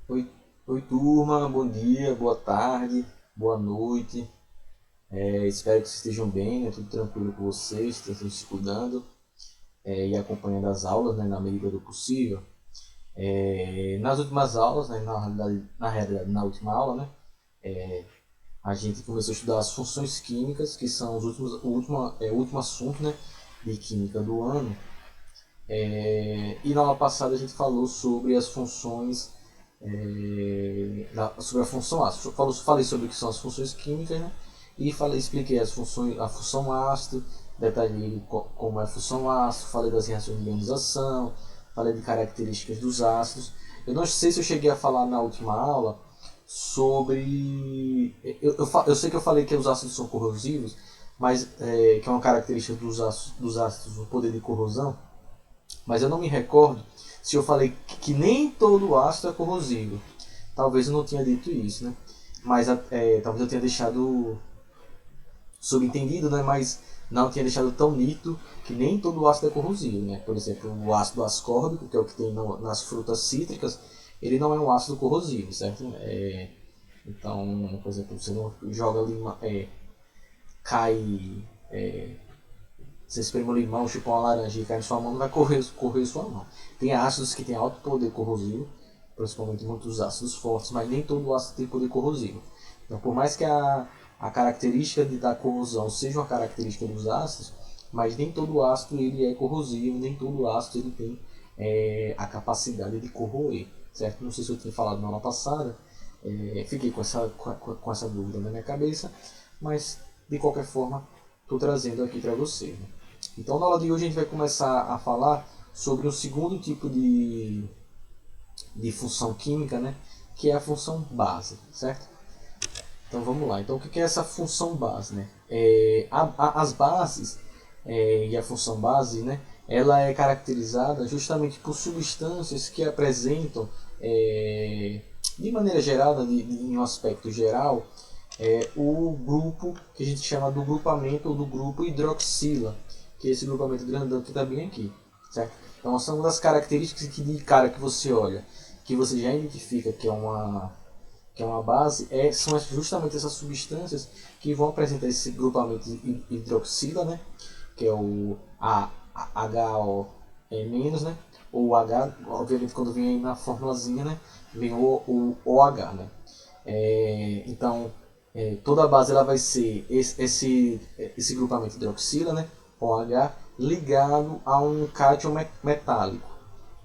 Oi, oi turma, bom dia, boa tarde, boa noite. Espero que vocês estejam bem, né? Tudo tranquilo com vocês, estejam se cuidando e acompanhando as aulas, né? Na medida do possível. Nas últimas aulas, né? Na realidade, na última aula, né? A gente começou a estudar as funções químicas, que são o último assunto, né? De química do ano. E na aula passada a gente falou sobre as funções sobre a função ácido. Falei sobre o que são as funções químicas, né? E expliquei as funções, a função ácido, detalhei como é a função ácido, falei das reações de ionização, falei de características dos ácidos. Eu não sei se eu cheguei a falar na última aula sobre. Eu sei que eu falei que os ácidos são corrosivos, mas que é uma característica dos ácidos o poder de corrosão, mas eu não me recordo se eu falei que nem todo ácido é corrosivo. Talvez eu não tenha dito isso, né? Mas talvez eu tenha deixado subentendido, né? Mas não tinha deixado tão nítido que nem todo ácido é corrosivo, né? Por exemplo, o ácido ascórbico, que é o que tem nas frutas cítricas, ele não é um ácido corrosivo, certo? Então, por exemplo, você não joga lima, cai, você espreme um limão, chupa uma laranja e cai na sua mão, não vai correr sua mão. Tem ácidos que têm alto poder corrosivo, principalmente muitos ácidos fortes, mas nem todo ácido tem poder corrosivo. Então, por mais que a característica da corrosão seja uma característica dos ácidos, mas nem todo ácido ele é corrosivo, nem todo ácido ele tem a capacidade de corroer, certo? Não sei se eu tinha falado na aula passada, fiquei com essa dúvida na minha cabeça, mas de qualquer forma estou trazendo aqui para você, né? Então, na aula de hoje, a gente vai começar a falar sobre o segundo tipo de função química, né? Que é a função base, certo? Então, vamos lá. Então, o que é essa função base, né? As bases e a função base, né? Ela é caracterizada justamente por substâncias que apresentam, de maneira geral, em um aspecto geral, o grupo que a gente chama do grupamento ou do grupo hidroxila, que é esse grupamento grandão que está bem aqui, certo? Então são uma das características que de cara que você olha, que você já identifica que é uma base, são justamente essas substâncias que vão apresentar esse grupamento hidroxila, né? Que é o HO menos, né? Ou o H, obviamente quando vem aí na formulazinha, né? Vem o OH, né? Então, toda a base ela vai ser esse grupamento hidroxila, né, OH, ligado a um cátion metálico,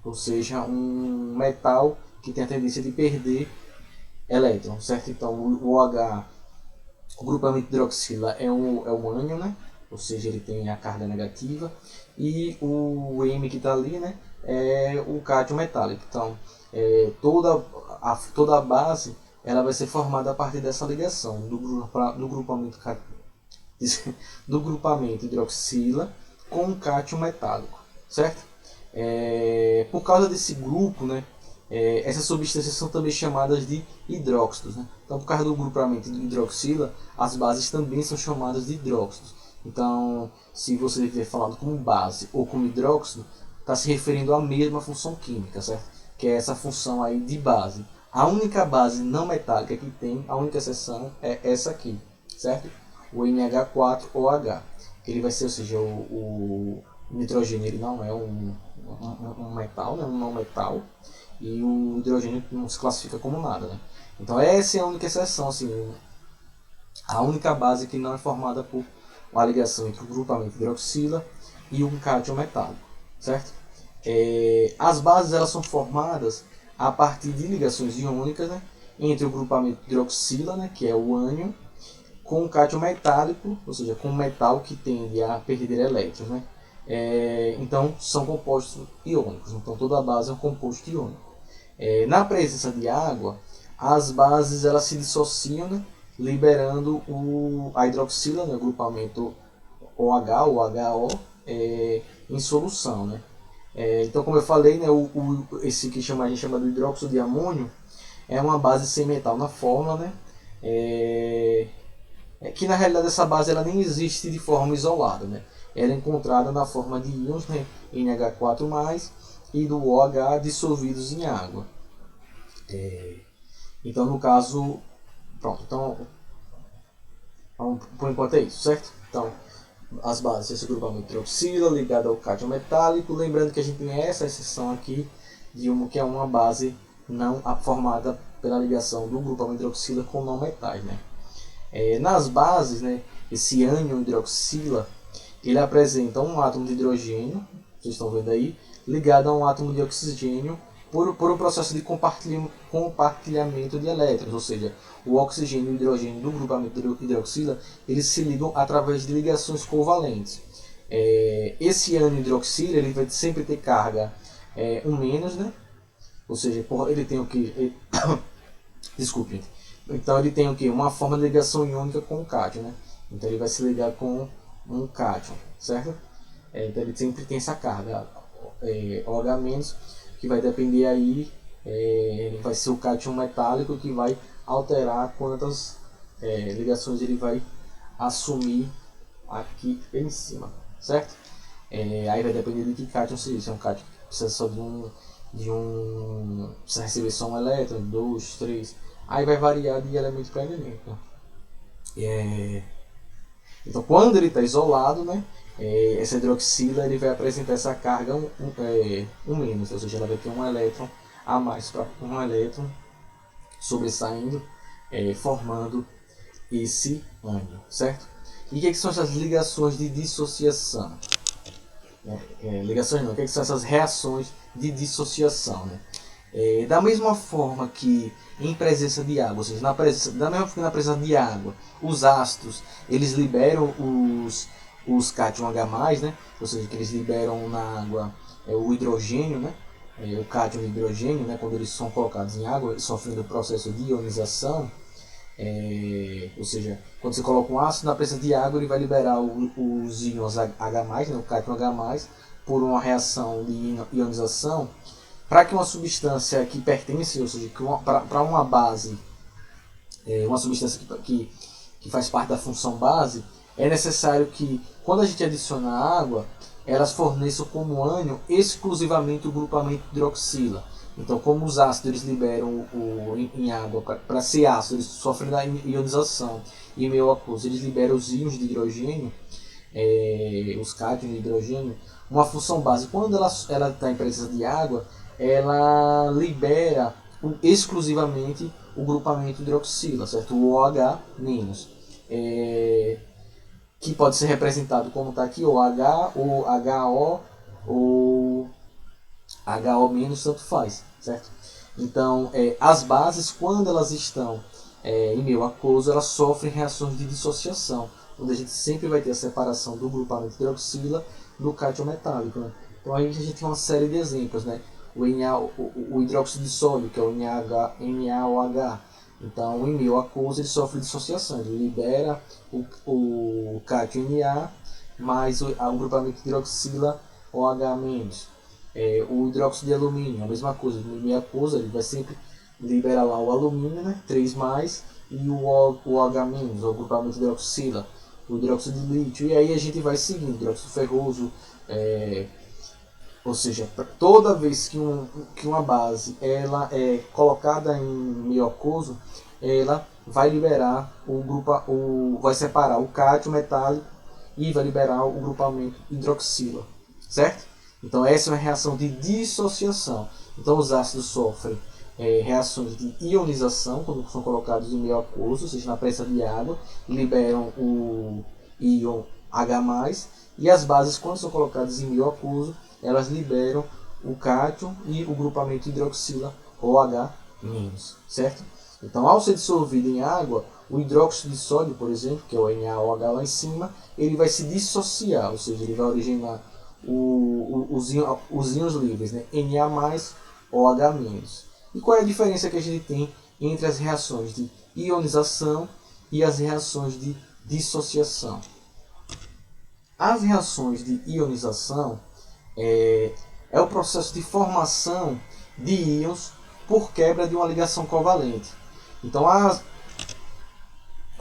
ou seja, um metal que tem a tendência de perder elétrons, certo? Então, o OH, o grupamento hidroxila é o ânion, né, ou seja, ele tem a carga negativa, e o M que está ali, né, é o cátion metálico. Então, toda a base ela vai ser formada a partir dessa ligação do grupamento, do grupamento hidroxila com um cátion metálico, certo? Por causa desse grupo, né, essas substâncias são também chamadas de hidróxidos, né? Então, por causa do grupamento de hidroxila, as bases também são chamadas de hidróxidos. Então, se você estiver falando como base ou como hidróxido, está se referindo à mesma função química, certo? Que é essa função aí de base. A única base não metálica que tem, a única exceção é essa aqui, certo? O NH4OH. Ele vai ser, ou seja, o nitrogênio ele não é um metal, né? Um não metal, e o hidrogênio não se classifica como nada, né? Então essa é a única exceção, assim, a única base que não é formada por uma ligação entre o grupamento hidroxila e um cátion metálico, certo? As bases elas são formadas a partir de ligações iônicas, né, entre o grupamento hidroxila, né, que é o ânion, com o cátion metálico, ou seja, com o metal que tende a perder elétrons, né? Então são compostos iônicos. Então toda a base é um composto iônico. Na presença de água, as bases elas se dissociam, né, liberando a hidroxila, né, o grupamento OH ou HO, em solução, né? Então, como eu falei, né, esse que a gente chama de hidróxido de amônio é uma base sem metal na fórmula, né? Que na realidade essa base ela nem existe de forma isolada, né? Ela é encontrada na forma de íons, né, NH4+, e do OH dissolvidos em água. Então, no caso, pronto. Então, por enquanto é isso, certo? Então, as bases, esse grupamento hidroxila ligado ao cátion metálico. Lembrando que a gente tem essa exceção aqui de uma que é uma base não formada pela ligação do grupamento hidroxila com não metais, né? Nas bases, né, esse ânion hidroxila, ele apresenta um átomo de hidrogênio, vocês estão vendo aí, ligado a um átomo de oxigênio por um processo de compartilhamento de elétrons, ou seja, o oxigênio e o hidrogênio do grupamento hidroxila, eles se ligam através de ligações covalentes. Esse ânion hidroxila, ele vai sempre ter carga 1-, né? Ou seja, ele tem o que? Desculpe, gente. Então ele tem o que? Uma forma de ligação iônica com o cátion, né? Então ele vai se ligar com um cátion, certo? Então ele sempre tem essa carga OH-, que vai depender aí, vai ser o cátion metálico que vai alterar quantas ligações ele vai assumir aqui em cima, certo? Aí vai depender de que cátion seja. Se é um cátion que precisa só precisa receber só um elétron, 2, 3, aí vai variar de elemento para elemento. Então, quando ele está isolado, né, essa hidroxila ele vai apresentar essa carga 1-, ou seja, ela vai ter um elétron a mais, para um elétron sobressaindo, formando esse ânion, certo? E o que são essas ligações de dissociação? Ligações não, o que são essas reações de dissociação, né? Da mesma forma que em presença de água, ou seja, da mesma forma que na presença de água, os ácidos eles liberam os cátion H+, né? Ou seja, que eles liberam na água o hidrogênio, né? O cátion e o hidrogênio, né? Quando eles são colocados em água, sofrendo o processo de ionização. Ou seja, quando você coloca um ácido na presença de água, ele vai liberar os íons H+, né? O cátion H+, por uma reação de ionização, para que uma substância que pertence, ou seja, para uma base, uma substância que faz parte da função base, é necessário que, quando a gente adiciona água, elas forneçam como ânion exclusivamente o grupamento hidroxila. Então, como os ácidos eles liberam em água, para ser ácido, eles sofrem da ionização, e em meio aquoso eles liberam os íons de hidrogênio, os cátions de hidrogênio, uma função base, quando ela está em presença de água, ela libera exclusivamente o grupamento hidroxila, certo? O OH-, que pode ser representado como está aqui, OH, ou HO, ou HO-, tanto faz, certo? Então, as bases, quando elas estão em meio aquoso, elas sofrem reações de dissociação, onde a gente sempre vai ter a separação do grupamento hidroxila do cátion metálico, né? Então aí a gente tem uma série de exemplos, né? O hidróxido de sódio, que é o NaOH. Então, em meio aquoso, ele sofre dissociação. Ele libera o cátion Na mais o grupamento de hidroxila OH-. O hidróxido de alumínio, a mesma coisa. No meio aquoso, ele vai sempre liberar lá o alumínio, né? 3+, e o OH-, o grupamento de hidroxila. O hidróxido de lítio. E aí a gente vai seguindo. Hidróxido ferroso, ou seja, toda vez que uma base ela é colocada em meio aquoso, ela vai liberar vai separar o cátion metálico e vai liberar o grupamento hidroxila, certo? Então essa é uma reação de dissociação. Então os ácidos sofrem reações de ionização quando são colocados em meio aquoso, ou seja, na presença de água, liberam o íon H+, e as bases, quando são colocadas em meio aquoso, elas liberam o cátion e o grupamento hidroxila OH-, certo? Então, ao ser dissolvido em água, o hidróxido de sódio, por exemplo, que é o NaOH lá em cima, ele vai se dissociar, ou seja, ele vai originar os íons livres, né? Na+, OH-. E qual é a diferença que a gente tem entre as reações de ionização e as reações de dissociação? As reações de ionização é o processo de formação de íons por quebra de uma ligação covalente. Então,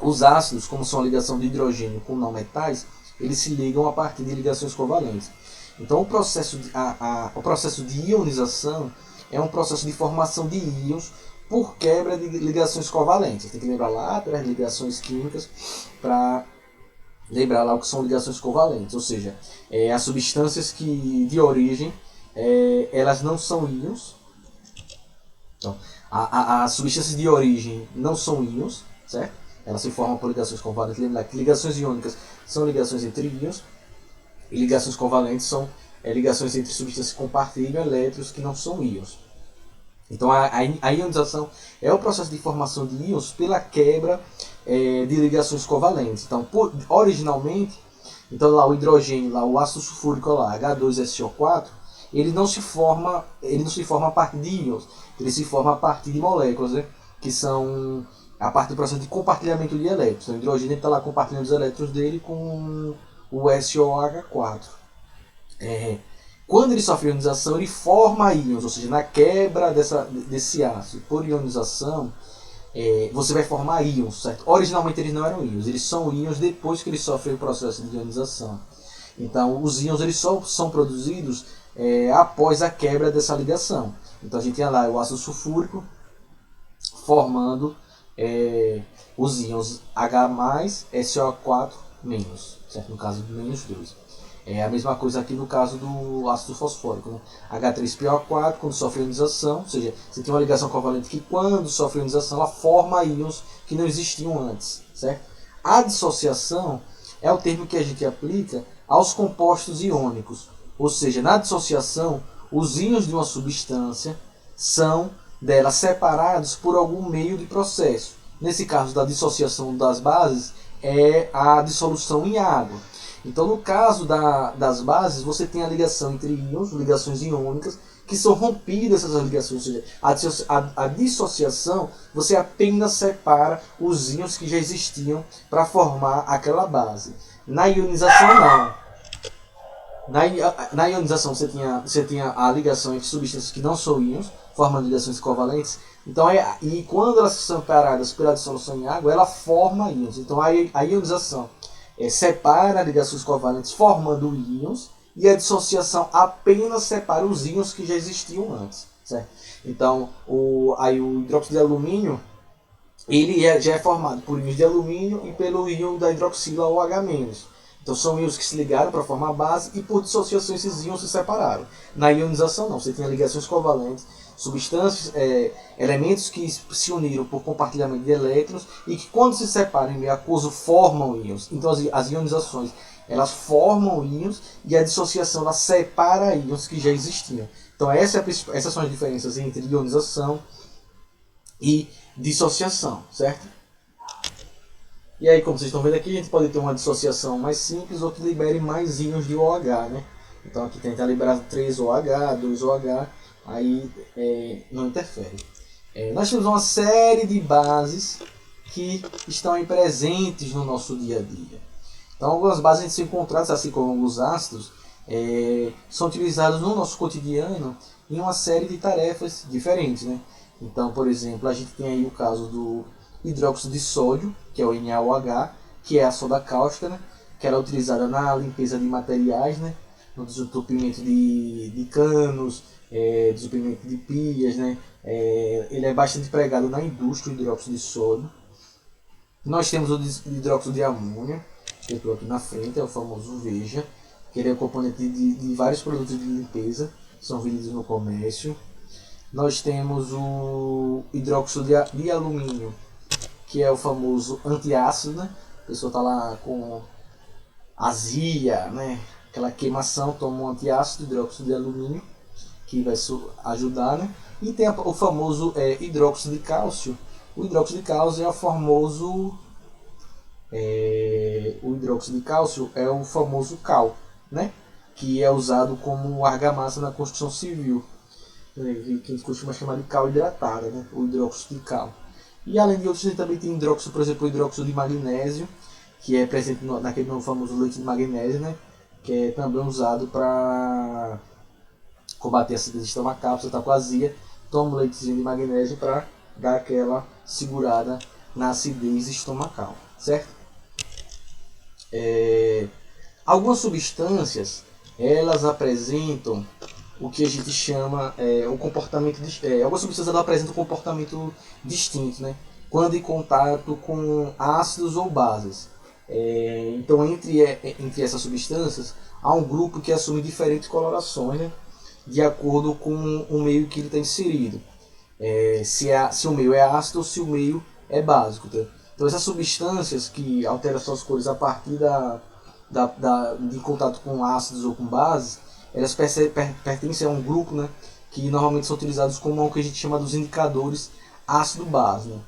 os ácidos, como são a ligação de hidrogênio com não metais, eles se ligam a partir de ligações covalentes. Então, o processo de ionização é um processo de formação de íons por quebra de ligações covalentes. Tem que lembrar lá das ligações químicas para lembrar lá o que são ligações covalentes, ou seja, as substâncias que de origem elas não são íons. Então, as substâncias de origem não são íons, certo? Elas se formam por ligações covalentes. Lembrar que ligações iônicas são ligações entre íons e ligações covalentes são ligações entre substâncias que compartilham elétrons que não são íons. Então a ionização é o processo de formação de íons pela quebra de ligações covalentes. Então, originalmente, então lá o hidrogênio, lá o ácido sulfúrico lá, H2SO4, ele não se forma a partir de íons, ele se forma a partir de moléculas, né, que são a partir do processo de compartilhamento de elétrons. Então, o hidrogênio está lá compartilhando os elétrons dele com o SOH4. Quando ele sofre ionização, ele forma íons, ou seja, na quebra desse ácido por ionização, você vai formar íons, certo? Originalmente eles não eram íons, eles são íons depois que eles sofrem o processo de ionização. Então, os íons eles só são produzidos após a quebra dessa ligação. Então, a gente tem lá o ácido sulfúrico formando os íons H+, SO4-, certo? No caso do -2. É a mesma coisa aqui no caso do ácido fosfórico, né? H3PO4, quando sofre ionização, ou seja, você tem uma ligação covalente que quando sofre ionização ela forma íons que não existiam antes, certo? A dissociação é o termo que a gente aplica aos compostos iônicos, ou seja, na dissociação os íons de uma substância são dela separados por algum meio de processo. Nesse caso da dissociação das bases é a dissolução em água. Então, no caso das bases, você tem a ligação entre íons, ligações iônicas, que são rompidas essas ligações. Ou seja, a dissociação, você apenas separa os íons que já existiam para formar aquela base. Na ionização, não. Na ionização, você tinha a ligação entre substâncias que não são íons, formando ligações covalentes. Então, e quando elas são separadas pela dissolução em água, ela forma íons. Então, a ionização separa ligações covalentes formando íons, e a dissociação apenas separa os íons que já existiam antes, certo? Então, o hidróxido de alumínio ele já é formado por íons de alumínio e pelo íon da hidroxila OH-. Então, são íons que se ligaram para formar a base e por dissociação esses íons se separaram. Na ionização não, você tem ligações covalentes, substâncias, elementos que se uniram por compartilhamento de elétrons e que quando se separam em meio aquoso formam íons. Então as ionizações elas formam íons e a dissociação ela separa íons que já existiam. Então essas são as diferenças entre ionização e dissociação, certo? E aí, como vocês estão vendo aqui, a gente pode ter uma dissociação mais simples ou que libere mais íons de OH, né? Então aqui tenta liberar 3OH, 2OH, aí não interfere. Nós temos uma série de bases que estão aí presentes no nosso dia a dia. Então algumas bases a gente se encontra, assim como alguns ácidos, são utilizados no nosso cotidiano em uma série de tarefas diferentes, né? Então, por exemplo, a gente tem aí o caso do hidróxido de sódio, que é o NaOH, que é a soda cáustica, né? Que ela é utilizada na limpeza de materiais, né? No desentupimento de canos, desentupimento de pias, né? Ele é bastante empregado na indústria, o hidróxido de sódio. Nós temos o hidróxido de amônio, que eu estou aqui na frente, é o famoso Veja, que ele é componente de vários produtos de limpeza, são vendidos no comércio. Nós temos o hidróxido de alumínio, que é o famoso antiácido, né? A pessoa está lá com azia, né? Aquela queimação, toma um antiácido, hidróxido de alumínio, que vai ajudar, né? E tem o famoso hidróxido de cálcio. O hidróxido de cálcio é o famoso cal, né? Que é usado como argamassa na construção civil, que a gente costuma chamar de cal hidratada, né? O hidróxido de cal. E além de outros, a gente também tem hidróxido, por exemplo, o hidróxido de magnésio, que é presente naquele famoso leite de magnésio, né? Que é também usado para combater a acidez estomacal. Você está com azia, toma um leitezinho de magnésio para dar aquela segurada na acidez estomacal, certo? Algumas substâncias elas apresentam o que a gente chama o comportamento, algumas substâncias ela apresentam um comportamento distinto, né? Quando em contato com ácidos ou bases. Então entre essas substâncias há um grupo que assume diferentes colorações, né? De acordo com o meio que ele está inserido. Se o meio é ácido ou se o meio é básico. Tá? Então essas substâncias que alteram suas cores a partir de contato com ácidos ou com bases, elas pertencem a um grupo, né, que normalmente são utilizados como o que a gente chama dos indicadores ácido-base. Né?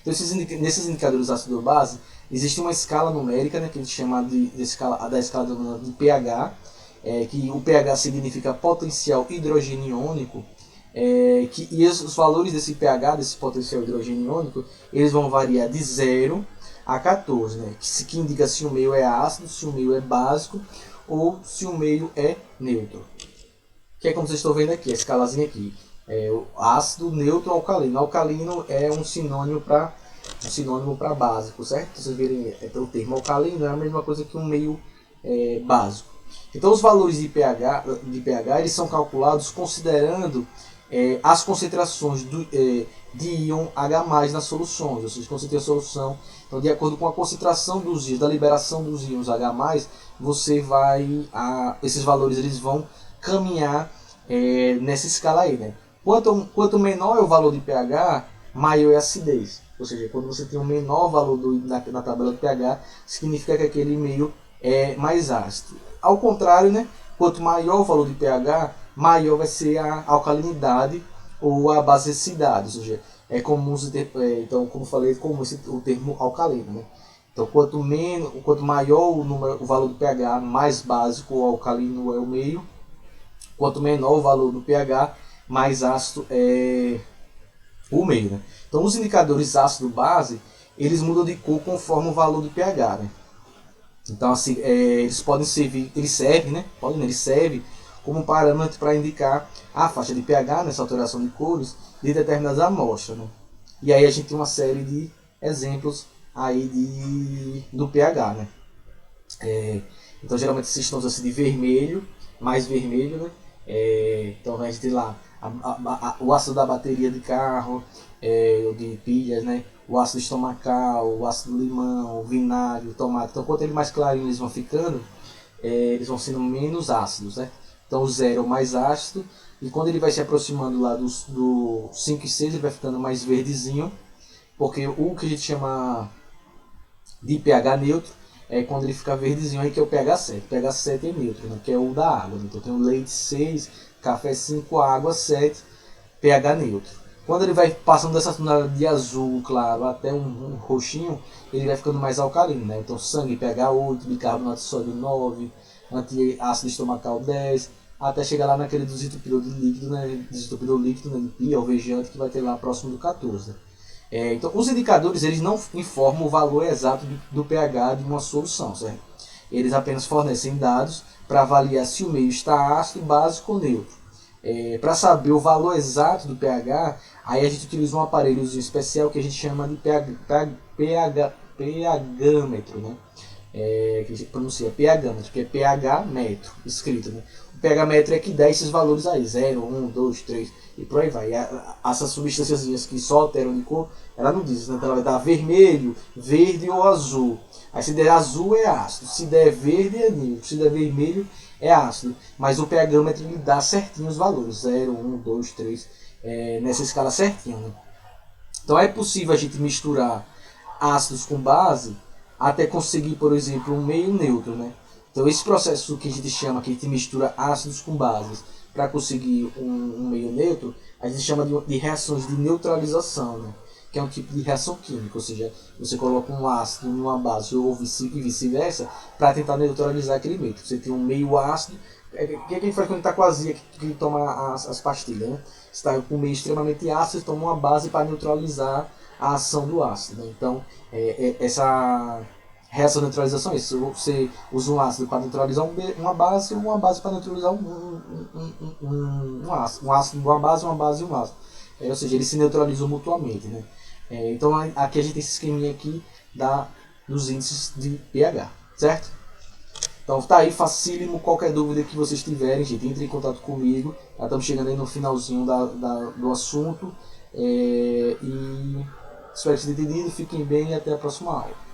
Então nesses indicadores ácido-base existe uma escala numérica, né, que a gente chama da escala de pH, que o pH significa potencial hidrogênio iônico, e os valores desse pH, desse potencial hidrogênio iônico, eles vão variar de 0 a 14, né? que indica se o meio é ácido, se o meio é básico ou se o meio é neutro. Que é como vocês estão vendo aqui, a escalazinha aqui. O ácido, neutro, alcalino. Alcalino é um sinônimo para básico, certo? Vocês verem, o termo alcalino é a mesma coisa que um meio básico. Então os valores de pH eles são calculados considerando as concentrações de íon H+ nas soluções, ou seja, quando você tem a solução, então de acordo com a concentração dos íons, da liberação dos íons H+, você esses valores eles vão caminhar nessa escala aí, né? Quanto menor é o valor de pH, maior é a acidez, ou seja, quando você tem um menor valor na tabela do pH, significa que aquele meio é mais ácido. Ao contrário, né? Quanto maior o valor de pH, maior vai ser a alcalinidade ou a basicidade, ou seja, é comum então, como falei, é comum o termo alcalino, né? Então, quanto maior o valor do pH, mais básico ou alcalino é o meio. Quanto menor o valor do pH, mais ácido é o meio, né? Então, os indicadores ácido-base, eles mudam de cor conforme o valor do pH, né? Então, assim, eles servem como um parâmetro para indicar a faixa de pH, nessa alteração de cores, de determinadas amostras. Né? E aí a gente tem uma série de exemplos aí do pH. Né? Então, geralmente, esses tons assim de vermelho, mais vermelho, né? Então, a gente tem lá o ácido da bateria de carro, de pilhas, né? O ácido estomacal, o ácido limão, o vinagre, o tomate. Então, quanto ele mais clarinho eles vão ficando, eles vão sendo menos ácidos, né? Então, o 0 é o mais ácido, e quando ele vai se aproximando lá do 5 e 6, ele vai ficando mais verdezinho, porque o que a gente chama de pH neutro é quando ele fica verdezinho, aí que é o pH 7. O pH 7 é neutro, né? Que é o da água. Então, tem o leite 6, café 5, água 7, pH neutro. Quando ele vai passando dessa tonalidade de azul claro até um roxinho, ele vai ficando mais alcalino, né? Então sangue pH 8, bicarbonato de sódio 9, antiácido estomacal 10, até chegar lá naquele desentupidor de líquido, né? Desentupidor líquido, né? De pia, alvejante, que vai ter lá próximo do 14. Então os indicadores eles não informam o valor exato do pH de uma solução, certo? Eles apenas fornecem dados para avaliar se o meio está ácido, básico ou neutro. Para saber o valor exato do pH, aí a gente utiliza um aparelhozinho especial que a gente chama de pHgâmetro, né? Que a gente pronuncia pHgâmetro, que é pH metro, escrito. Né? O pH-metro é que dá esses valores aí, 0, 1, 2, 3 e por aí vai. Essas substâncias que só alteram de cor, ela não diz, né? Então ela vai dar vermelho, verde ou azul. Aí se der azul é ácido, se der verde é neutro, se der vermelho é ácido. Mas o pH-metro ele dá certinho os valores, 0, 1, 2, 3, nessa escala certinha. Né? Então é possível a gente misturar ácidos com base até conseguir, por exemplo, um meio neutro, né? Então esse processo que a gente chama, que a gente mistura ácidos com bases para conseguir um meio neutro, a gente chama de reações de neutralização, né? Que é um tipo de reação química, ou seja, você coloca um ácido em uma base ou vice-versa para tentar neutralizar aquele meio. Você tem um meio ácido, o que a gente faz quando está com azia, que toma as pastilhas, né? Você está com um meio extremamente ácido, toma uma base para neutralizar a ação do ácido. Né? Então, essa reação de neutralização é isso. Você usa um ácido para neutralizar uma base ou uma base para neutralizar um ácido. Um ácido, uma base e um ácido. Ou seja, eles se neutralizam mutuamente. Né? Então, aqui a gente tem esse esqueminha aqui dos índices de pH. Certo? Então tá aí, facílimo. Qualquer dúvida que vocês tiverem, gente, entre em contato comigo. Já estamos chegando aí no finalzinho do assunto. E espero que tenham entendido. Fiquem bem e até a próxima aula.